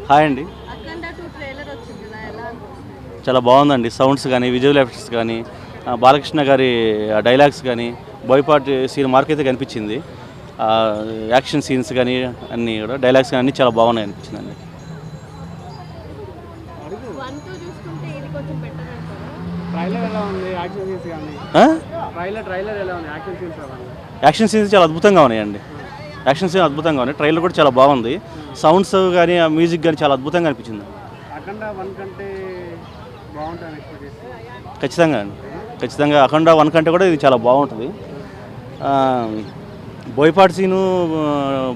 Hi అండి. చాలా బాగుందండి. సౌండ్స్ కానీ, విజువల్ ఎఫెక్ట్స్ కానీ, బాలకృష్ణ గారి డైలాగ్స్ కానీ, బోయపాటి సీన్ మార్క్ అయితే కనిపించింది. యాక్షన్ సీన్స్ కానీ అన్నీ కూడా డైలాగ్స్ కానీ అన్నీ చాలా బాగున్నాయి అనిపించిందండి. యాక్షన్ సీన్స్ చాలా అద్భుతంగా ఉన్నాయండి. యాక్షన్ సీన్ అద్భుతంగా ఉన్నాయి. ట్రైలర్ కూడా చాలా బాగుంది. సౌండ్స్ కానీ ఆ మ్యూజిక్ కానీ చాలా అద్భుతంగా అనిపించింది. ఖచ్చితంగా అండి. ఖచ్చితంగా అఖండ 1 కంటే కూడా ఇది చాలా బాగుంటుంది. బోయపాటి సీను,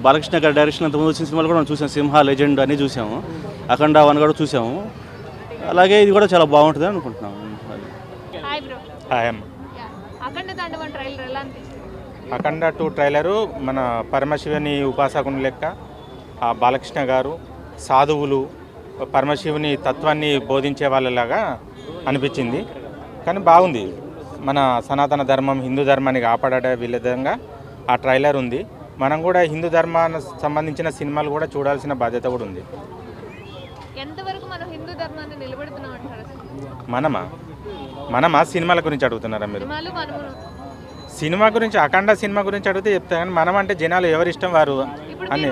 బాలకృష్ణ గారి డైరెక్షన్ అంతకుముందు వచ్చిన సినిమాలు కూడా మనం చూసాం. సింహ, లెజెండ్ అన్నీ చూసాము. అఖండ 1 కూడా చూసాము. అలాగే ఇది కూడా చాలా బాగుంటుంది అనుకుంటున్నాము. అఖండ 2 ట్రైలరు మన పరమశివుని ఉపాసకుని లెక్క బాలకృష్ణ గారు సాధువులు పరమశివుని తత్వాన్ని బోధించే వాళ్ళలాగా అనిపించింది. కానీ బాగుంది. మన సనాతన ధర్మం, హిందూ ధర్మాన్ని కాపాడే విధంగా ఆ ట్రైలర్ ఉంది. మనం కూడా హిందూ ధర్మానికి సంబంధించిన సినిమాలు కూడా చూడాల్సిన బాధ్యత కూడా ఉంది. మనమా సినిమాల గురించి అడుగుతున్నారా మీరు? సినిమా గురించి, అఖండ సినిమా గురించి అడిగితే చెప్తాను. కానీ మనం అంటే జనాలు ఎవరి ఇష్టం వారు అని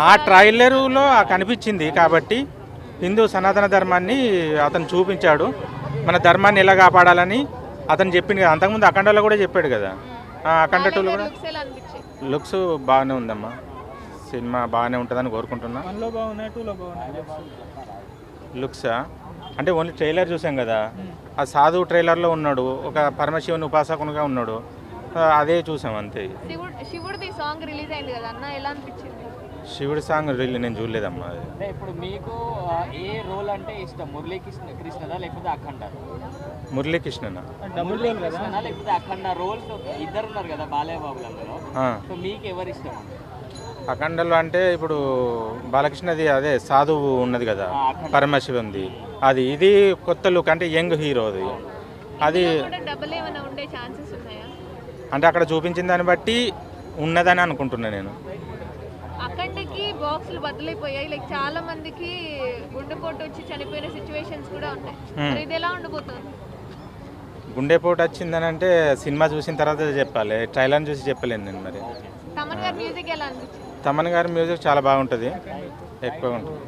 ఆ ట్రైలరులో కనిపించింది. కాబట్టి హిందూ సనాతన ధర్మాన్ని అతను చూపించాడు. మన ధర్మాన్ని ఎలా కాపాడాలని అతను చెప్పింది కదా. అంతకుముందు అఖండలో కూడా చెప్పాడు కదా. అఖండ 2లో కూడా లుక్స్ బాగానే ఉందమ్మా. సినిమా బాగానే ఉంటుందని కోరుకుంటున్నా. లుక్సా అంటే ఓన్లీ ట్రైలర్ చూసాం కదా. ఆ సాధువు ట్రైలర్లో ఉన్నాడు, ఒక పరమశివుని ఉపాసకునిగా ఉన్నాడు. అదే చూసాం అంతే. శివుడి సాంగ్ నేను చూడలేదమ్మా. ఇప్పుడు మీకు ఏ రోల్ అంటే ఇష్టం? మురళీకృష్ణదా లేకపోతే అఖండ? మురళీకృష్ణనా లేకపోతే అఖండ? రోల్స్ ఇద్దరు ఉన్నారు కదా బాలయ్య బాబులలో. సో మీకు ఎవరు ఇష్టం? అఖండలో అంటే ఇప్పుడు బాలకృష్ణది అదే సాధువు ఉన్నది కదా, పరమశివుంది. అది ఇది కొత్త లుక్ అంటే యంగ్ హీరోది. అది అంటే అక్కడ చూపించిన దాన్ని బట్టి ఉన్నదని అనుకుంటున్నా నేను. అఖండకి బాక్సులు బదులైపోయాయి. లైక్ చాలా మందికి గుండెపోటు వచ్చి చనిపోయిన సిచ్యువేషన్స్ కూడా ఉన్నాయి. ఇది ఎలా ఉండబోతుంది? గుండెపోటు వచ్చిందని అంటే సినిమా చూసిన తర్వాత చెప్పాలి. ట్రైలర్ చూసి చెప్పలేను నేను. మరి తమన్ గారి మ్యూజిక్ ఎలా అనిపించింది? తమన్ గారి మ్యూజిక్ చాలా బాగుంటుంది, ఎక్కువ ఉంటుంది.